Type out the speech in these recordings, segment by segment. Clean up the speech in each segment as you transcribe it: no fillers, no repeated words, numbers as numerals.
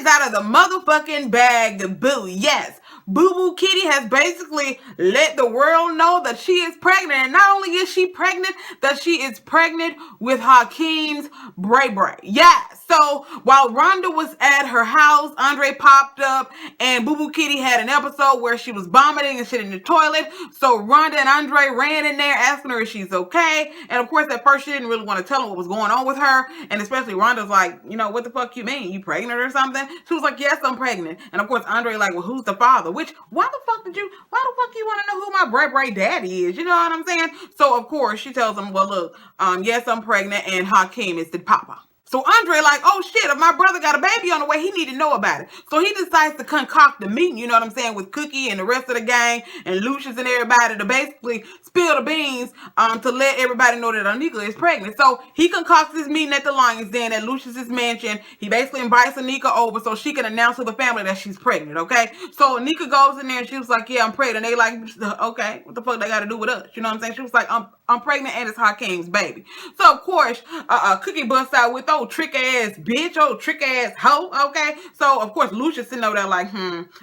is out of the motherfucking bag, boo. Yes. Boo Boo Kitty has basically let the world know that she is pregnant. And not only is she pregnant, that she is pregnant with Hakeem's Bray Bray. Yeah. So while Rhonda was at her house, Andre popped up and Boo Boo Kitty had an episode where she was vomiting and shit in the toilet. So Rhonda and Andre ran in there asking her if she's okay. And of course, at first she didn't really want to tell him what was going on with her. And especially Rhonda's like, you know, what the fuck you mean? You pregnant or something? She was like, yes, I'm pregnant. And of course, Andre like, well, who's the father? Which, why the fuck you want to know who my Bray Bray daddy is? You know what I'm saying? So of course, she tells him, well, look, yes, I'm pregnant and Hakeem is the papa. So Andre like, oh shit, if my brother got a baby on the way, he need to know about it. So he decides to concoct the meeting, you know what I'm saying, with Cookie and the rest of the gang and Lucius and everybody to basically spill the beans to let everybody know that Anika is pregnant. So he concocts this meeting at the Lions Den at Lucius's mansion. He basically invites Anika over so she can announce to the family that she's pregnant, okay? So Anika goes in there and she was like, yeah, I'm pregnant. And they like, okay, what the fuck they got to do with us? You know what I'm saying? She was like, I'm pregnant and it's Hakeem's baby. So of course, Cookie busts out with, oh, trick ass bitch, oh, trick ass hoe, okay? So of course, Lucius sitting over there like,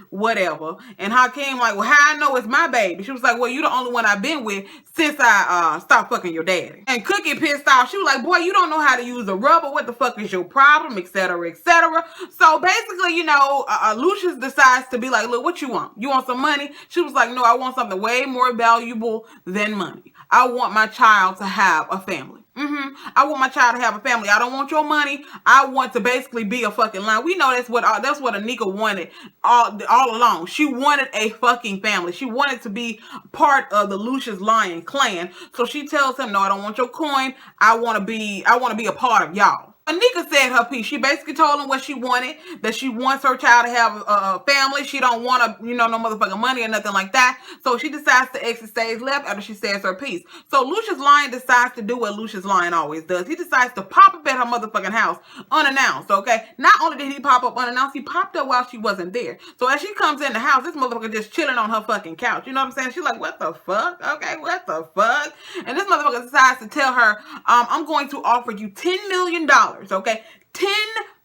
whatever. And Hakeem like, well, how I know it's my baby? She was like, well, you the only one I've been with since I stopped fucking your daddy. And Cookie pissed off. She was like, boy, you don't know how to use a rubber. What the fuck is your problem? Etc. etc. So basically, you know, Lucius decides to be like, look, what you want? You want some money? She was like, no, I want something way more valuable than money. I want my child to have a family. I want my child to have a family. I don't want your money. I want to basically be a fucking lion. We know that's what Anika wanted all along. She wanted a fucking family. She wanted to be part of the Lucius Lion clan. So she tells him, no, I don't want your coin. I want to be a part of y'all. Anika said her piece. She basically told him what she wanted, that she wants her child to have a family. She don't want to, no motherfucking money or nothing like that. So she decides to exit stage left after she says her piece. So Lucius Lion decides to do what Lucius Lion always does. He decides to pop up at her motherfucking house unannounced, okay? Not only did he pop up unannounced, he popped up while she wasn't there. So as she comes in the house, this motherfucker just chilling on her fucking couch. You know what I'm saying? She's like, what the fuck? Okay, what the fuck? And this motherfucker decides to tell her, I'm going to offer you $10 million. Okay, $10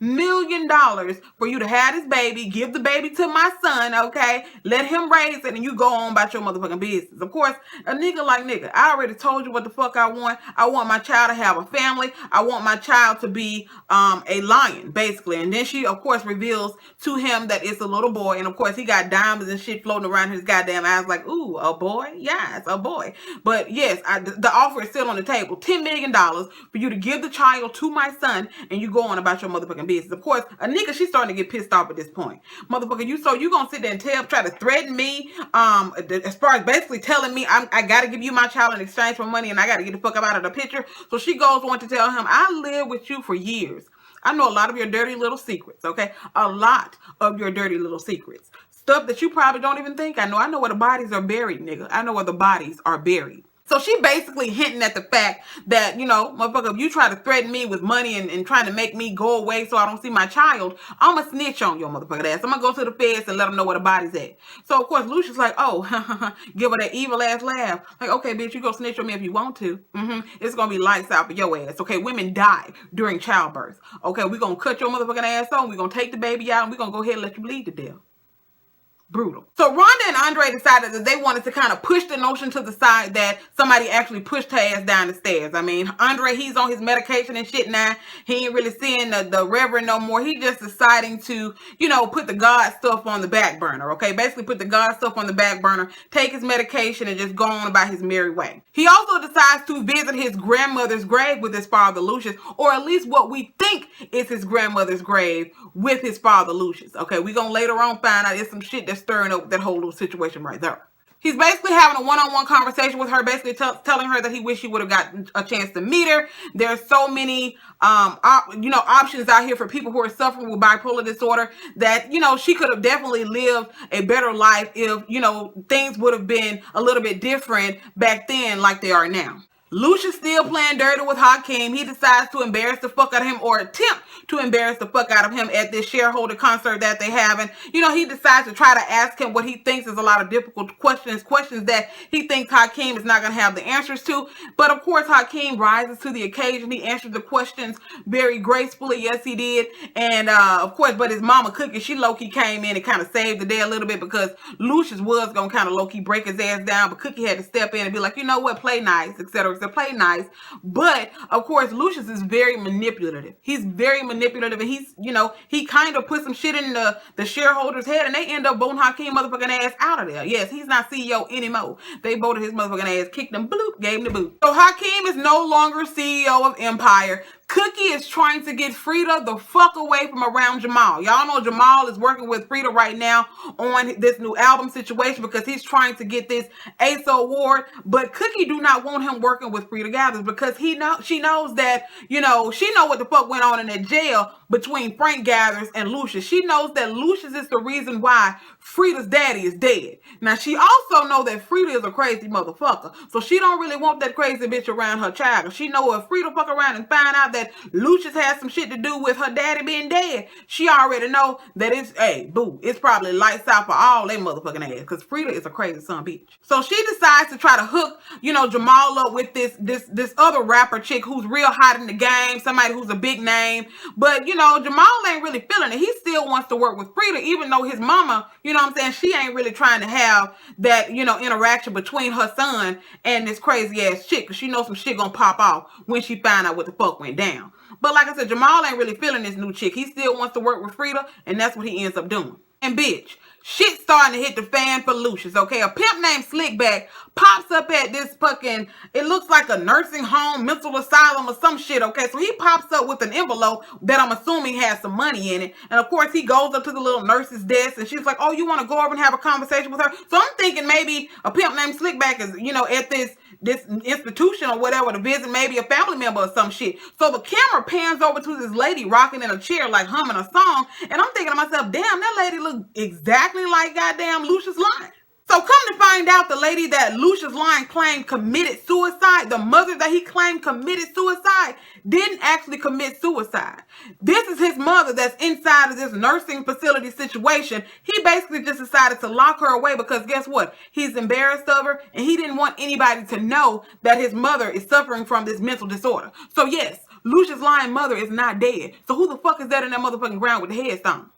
million for you to have this baby, give the baby to my son, okay? Let him raise it and you go on about your motherfucking business. Of course, a nigga like nigga, I already told you what the fuck I want. I want my child to have a family. I want my child to be a lion, basically. And then she, of course, reveals to him that it's a little boy. And of course, he got diamonds and shit floating around his goddamn eyes like, ooh, a boy? Yes, a boy. But yes, the offer is still on the table. $10 million for you to give the child to my son and you go on about your motherfucking business. Of course, Anika, she's starting to get pissed off at this point. Motherfucker, you gonna sit there and try to threaten me, as far as basically telling me I gotta give you my child in exchange for money and I gotta get the fuck up out of the picture. So she goes on to tell him, I lived with you for years. I know a lot of your dirty little secrets, okay? A lot of your dirty little secrets. Stuff that you probably don't even think I know. I know where the bodies are buried, nigga. I know where the bodies are buried. So she basically hinting at the fact that, motherfucker, if you try to threaten me with money and trying to make me go away so I don't see my child, I'm going to snitch on your motherfucking ass. I'm going to go to the feds and let them know where the body's at. So, of course, Lucius like, oh, give her that evil ass laugh. Like, okay, bitch, you go snitch on me if you want to. It's going to be lights out for your ass. Okay, women die during childbirth. Okay, we're going to cut your motherfucking ass on. We're going to take the baby out and we're going to go ahead and let you bleed to death. Brutal. So Rhonda and Andre decided that they wanted to kind of push the notion to the side that somebody actually pushed her ass down the stairs. I mean, Andre, he's on his medication and shit now. He ain't really seeing the reverend no more. He just deciding to, put the God stuff on the back burner, okay? Basically put the God stuff on the back burner, take his medication and just go on about his merry way. He also decides to visit his grandmother's grave with his father Lucius, or at least what we think is his grandmother's grave with his father Lucius. Okay, we're going to later on find out it's some shit that's stirring up that whole little situation right there. He's basically having a one-on-one conversation with her, basically telling her that he wish he would have gotten a chance to meet her. There's so many, options out here for people who are suffering with bipolar disorder that, she could have definitely lived a better life if, things would have been a little bit different back then like they are now. Lucius still playing dirty with Hakeem. He decides to embarrass the fuck out of him, or attempt to embarrass the fuck out of him at this shareholder concert that they having. He decides to try to ask him what he thinks is a lot of difficult questions that he thinks Hakeem is not going to have the answers to. But of course, Hakeem rises to the occasion. He answers the questions very gracefully. Yes, he did. And of course, but his mama Cookie, she low-key came in and kind of saved the day a little bit, because Lucius was going to kind of low-key break his ass down, but Cookie had to step in and be like, you know what, play nice, etc. To play nice. But of course, Lucius is very manipulative. He's very manipulative, and he kind of put some shit in the shareholders' head, and they end up voting Hakeem motherfucking ass out of there. Yes, he's not CEO anymore. They voted his motherfucking ass, kicked him, bloop, gave him the boot. So Hakeem is no longer CEO of Empire. Cookie is trying to get Frida the fuck away from around Jamal. Y'all know Jamal is working with Frida right now on this new album situation, because he's trying to get this ASO award. But Cookie do not want him working with Frida Gathers, because she knows that, she know what the fuck went on in that jail between Frank Gathers and Lucius. She knows that Lucius is the reason why Frida's daddy is dead. Now, she also know that Frida is a crazy motherfucker, so she don't really want that crazy bitch around her child. She know if Frida fuck around and find out that Lucius has some shit to do with her daddy being dead, she already know that it's probably lights out for all they motherfucking ass, because Frida is a crazy son bitch. So she decides to try to hook, Jamal up with this other rapper chick who's real hot in the game, somebody who's a big name. But, Jamal ain't really feeling it. He still wants to work with Frida, even though his mama, she ain't really trying to have that, interaction between her son and this crazy ass chick, because she knows some shit gonna pop off when she find out what the fuck went down. But like I said, Jamal ain't really feeling this new chick. He still wants to work with Frida, and that's what he ends up doing. And bitch, shit starting to hit the fan for Lucius, okay? A pimp named Slickback pops up at this fucking, it looks like a nursing home, mental asylum or some shit, okay? So he pops up with an envelope that I'm assuming has some money in it. And of course, he goes up to the little nurse's desk, and she's like, oh, you want to go over and have a conversation with her? So I'm thinking maybe a pimp named Slickback is, at this institution or whatever to visit maybe a family member or some shit. So the camera pans over to this lady rocking in a chair, like humming a song. And I'm thinking to myself, damn, that lady look exactly like goddamn Lucius Lyon. So come to find out, the lady that Lucius Lyon claimed committed suicide, the mother that he claimed committed suicide, didn't actually commit suicide. This is his mother that's inside of this nursing facility situation. He basically just decided to lock her away, because guess what? He's embarrassed of her, and he didn't want anybody to know that his mother is suffering from this mental disorder. So yes, Lucius Lyon's mother is not dead. So who the fuck is that in that motherfucking ground with the headstone?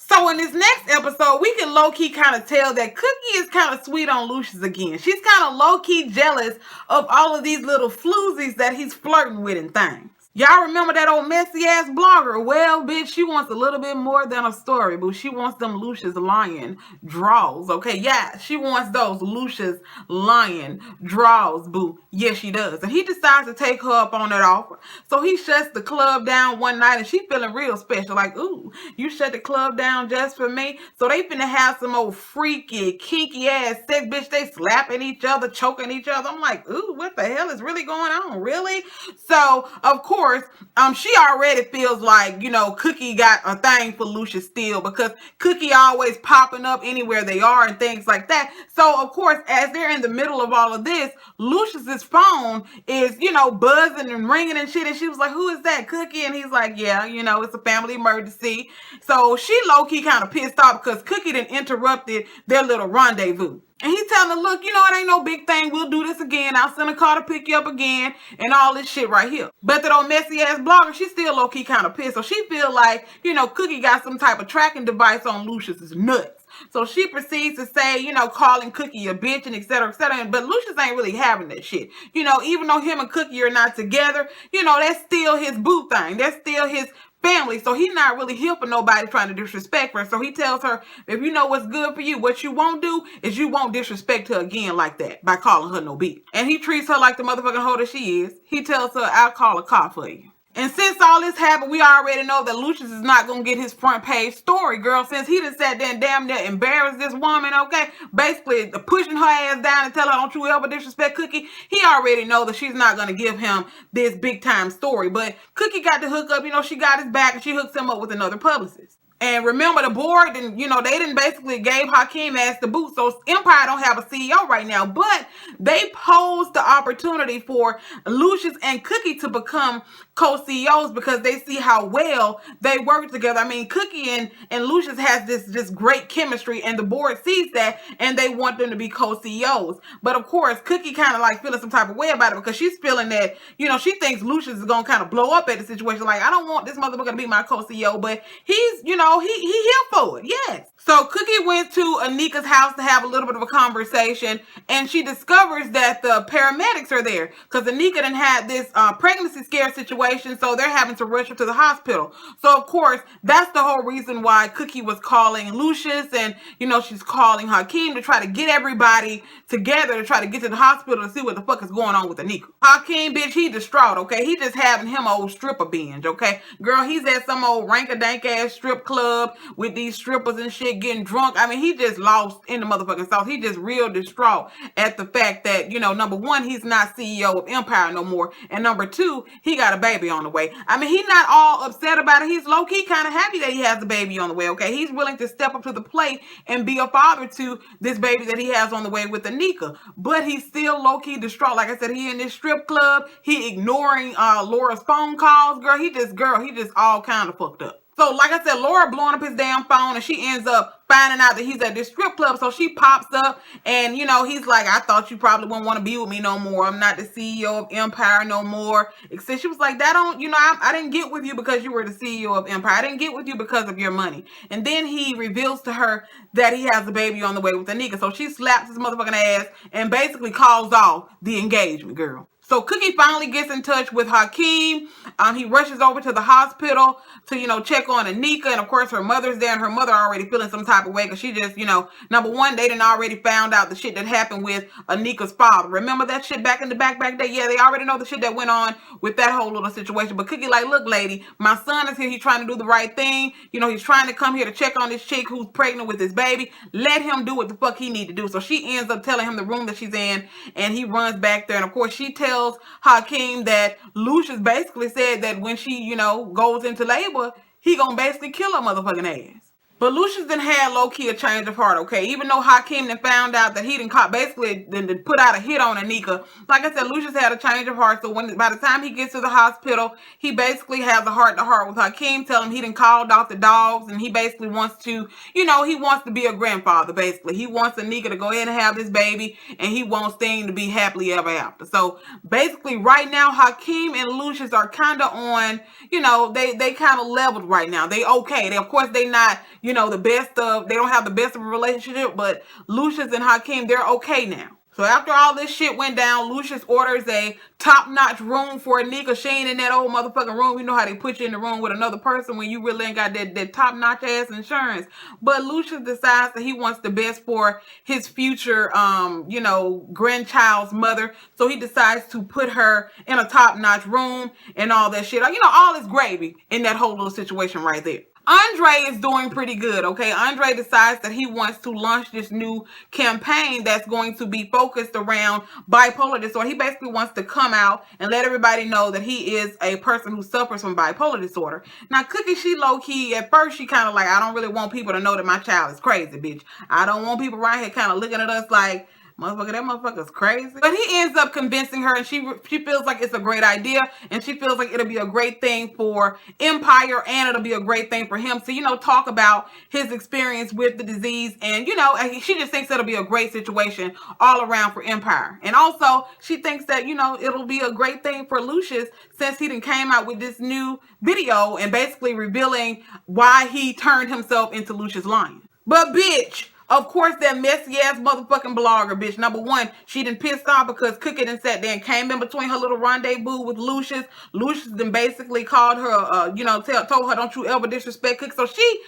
So in this next episode, we can low-key kind of tell that Cookie is kind of sweet on Lucius again. She's kind of low-key jealous of all of these little floozies that he's flirting with and things. Y'all remember that old messy-ass blogger? Well, bitch, she wants a little bit more than a story, but she wants them Lucius Lyon draws, okay? Yeah, she wants those Lucius Lyon draws, boo. Yes, she does. And he decides to take her up on that offer. So he shuts the club down one night, and she feeling real special. Like, ooh, you shut the club down just for me? So they finna have some old freaky, kinky-ass sex, bitch. They slapping each other, choking each other. I'm like, ooh, what the hell is really going on? Really? So, of course, she already feels like, Cookie got a thing for Lucius still, because Cookie always popping up anywhere they are and things like that. So, of course, as they're in the middle of all of this, Lucius's phone is, buzzing and ringing and shit. And she was like, who is that, Cookie? And he's like, yeah, it's a family emergency. So she low-key kind of pissed off because Cookie done interrupted their little rendezvous. And he's telling her, look, it ain't no big thing. We'll do this again. I'll send a car to pick you up again and all this shit right here. But that old messy-ass blogger, she's still low-key kind of pissed. So she feel like, Cookie got some type of tracking device on Lucius's nuts. So she proceeds to say, calling Cookie a bitch and et cetera, et cetera. But Lucius ain't really having that shit. Even though him and Cookie are not together, that's still his boo thing. That's still his family. So he's not really here for nobody trying to disrespect her. So he tells her, if you know what's good for you, what you won't do is you won't disrespect her again like that by calling her no bitch. And he treats her like the motherfucking hoe that she is. He tells her, I'll call a car for you. And since all this happened, we already know that Lucius is not going to get his front page story, girl, since he done sat there and damn near embarrassed this woman, okay? Basically pushing her ass down and tell her, don't you ever disrespect Cookie. He already know that she's not going to give him this big time story. But Cookie got the hook up, she got his back, and she hooks him up with another publicist. And remember, the board, and they didn't basically gave Hakeem ass the boot. So Empire don't have a CEO right now, but they posed the opportunity for Lucius and Cookie to become co-CEOs because they see how well they work together. I mean, Cookie and Lucius has this great chemistry, and the board sees that, and they want them to be co-CEOs. But of course, Cookie kind of like feeling some type of way about it because she's feeling that she thinks Lucius is gonna kind of blow up at the situation. Like, I don't want this motherfucker to be my co-CEO, but he's he here for it. Yes. So Cookie went to Anika's house to have a little bit of a conversation, and she discovers that the paramedics are there because Anika done had this pregnancy scare situation, so they're having to rush her to the hospital. So of course, that's the whole reason why Cookie was calling Lucius, and she's calling Hakeem to try to get everybody together to try to get to the hospital to see what the fuck is going on with Anika. Hakeem, bitch, he distraught, okay? He just having him old stripper binge, okay? Girl, he's at some old rank-a-dank ass strip club with these strippers and shit getting drunk. I mean, he just lost in the motherfucking sauce. He just real distraught at the fact that, number one, he's not CEO of Empire no more. And number two, he got a baby on the way. I mean, he's not all upset about it. He's low-key kind of happy that he has a baby on the way, okay? He's willing to step up to the plate and be a father to this baby that he has on the way with Anika. But he's still low-key distraught. Like I said, he in this strip club. He ignoring Laura's phone calls. Girl, he just all kind of fucked up. So, like I said, Laura blowing up his damn phone, and she ends up finding out that he's at this strip club. So she pops up, and he's like, I thought you probably wouldn't want to be with me no more. I'm not the CEO of Empire no more. Except she was like, that don't, I didn't get with you because you were the CEO of Empire. I didn't get with you because of your money. And then he reveals to her that he has a baby on the way with Anika. So she slaps his motherfucking ass and basically calls off the engagement, girl. So Cookie finally gets in touch with Hakeem. He rushes over to the hospital to, check on Anika. And of course, her mother's there, and her mother already feeling some type of way because she just, number one, they done already found out the shit that happened with Anika's father. Remember that shit back in the back day? Yeah, they already know the shit that went on with that whole little situation. But Cookie like, look, lady, my son is here. He's trying to do the right thing. He's trying to come here to check on this chick who's pregnant with his baby. Let him do what the fuck he need to do. So she ends up telling him the room that she's in, and he runs back there. And of course, she tells Hakeem that Lucius basically said that when she, goes into labor, he gonna basically kill her motherfucking ass. But Lucius done had low-key a change of heart, okay? Even though Hakeem done found out that he done basically put out a hit on Anika. Like I said, Lucius had a change of heart. So by the time he gets to the hospital, he basically has a heart-to-heart with Hakeem, telling him he done called off the dogs, and he basically wants to, he wants to be a grandfather, basically. He wants Anika to go ahead and have this baby, and he wants things to be happily ever after. So basically, right now, Hakeem and Lucius are kind of on, they kind of leveled right now. They okay. Of course, they not, they don't have the best of a relationship, but Lucius and Hakeem, they're okay now. So after all this shit went down, Lucius orders a top-notch room for Anika. She ain't in that old motherfucking room. You know how they put you in the room with another person when you really ain't got that top-notch ass insurance. But Lucius decides that he wants the best for his future, grandchild's mother. So he decides to put her in a top-notch room and all that shit. All this gravy in that whole little situation right there. Andre is doing pretty good, okay? Andre decides that he wants to launch this new campaign that's going to be focused around bipolar disorder. He basically wants to come out and let everybody know that he is a person who suffers from bipolar disorder. Now, Cookie, she low-key, at first, she kind of like, I don't really want people to know that my child is crazy, bitch. I don't want people around here kind of looking at us like, motherfucker, that motherfucker's crazy. But he ends up convincing her, and she feels like it's a great idea, and she feels like it'll be a great thing for Empire, and it'll be a great thing for him to, talk about his experience with the disease. And, she just thinks it'll be a great situation all around for Empire. And also, she thinks that, it'll be a great thing for Lucius since he done came out with this new video and basically revealing why he turned himself into Lucius Lyon. But, bitch, of course, that messy-ass motherfucking blogger, bitch. Number one, she done pissed off because Cookie done sat there and came in between her little rendezvous with Lucius. Lucius then basically called her, told her, don't you ever disrespect Cookie. So she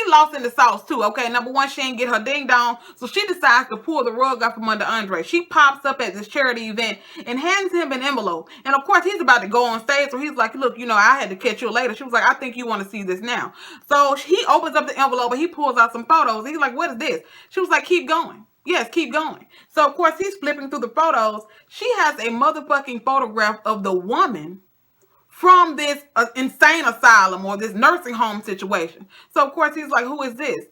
lost in the sauce too, okay? Number one, she ain't get her ding-dong, so she decides to pull the rug out from under Andre. She pops up at this charity event and hands him an envelope. And of course, he's about to go on stage, so he's like, look, I had to catch you later. She was like, I think you want to see this now. So he opens up the envelope and he pulls out some photos. He's like, what is this? She was like, keep going. Yes, keep going. So, of course, he's flipping through the photos. She has a motherfucking photograph of the woman from this insane asylum or this nursing home situation. So of course he's like, who is this?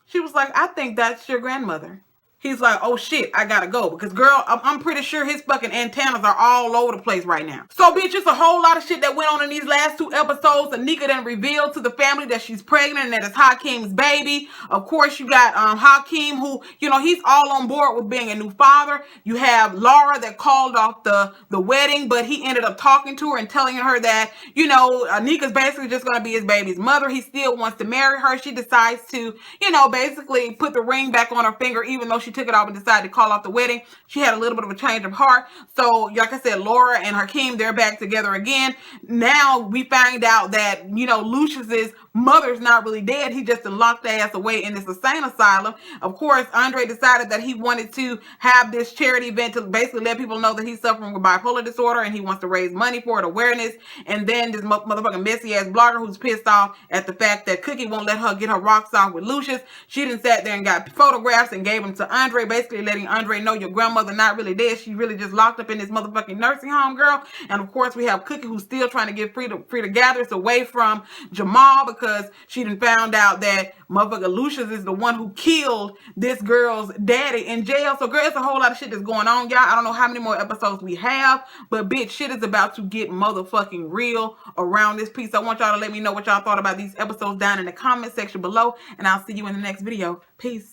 She was like, I think that's your grandmother. He's like, oh shit, I gotta go. Because girl, I'm pretty sure his fucking antennas are all over the place right now. So bitch, it's a whole lot of shit that went on in these last 2 episodes. Anika then revealed to the family that she's pregnant and that it's Hakim's baby. Of course, you got Hakim, who, you know, he's all on board with being a new father. You have Laura that called off the wedding, but he ended up talking to her and telling her that, you know, Anika's basically just gonna be his baby's mother. He still wants to marry her. She decides to, you know, basically put the ring back on her finger, even though she took it off and decided to call off the wedding. She had a little bit of a change of heart. So, like I said, Laura and Hakeem, they're back together again. Now we find out that, you know, Lucius's mother's not really dead. He just locked their ass away in this insane asylum. Of course, Andre decided that he wanted to have this charity event to basically let people know that he's suffering with bipolar disorder and he wants to raise money for it, awareness. And then this motherfucking messy ass blogger who's pissed off at the fact that Cookie won't let her get her rocks off with Lucius. She done sat there and got photographs and gave them to Andre, basically letting Andre know your grandmother not really dead. She really just locked up in this motherfucking nursing home, girl. And of course, we have Cookie who's still trying to get free to gather us away from Jamal because she done found out that motherfucker Lucius is the one who killed this girl's daddy in jail. So girl, it's a whole lot of shit that's going on, y'all. I don't know how many more episodes we have, but bitch, shit is about to get motherfucking real around this piece. I want y'all to let me know what y'all thought about these episodes down in the comment section below, and I'll see you in the next video. Peace.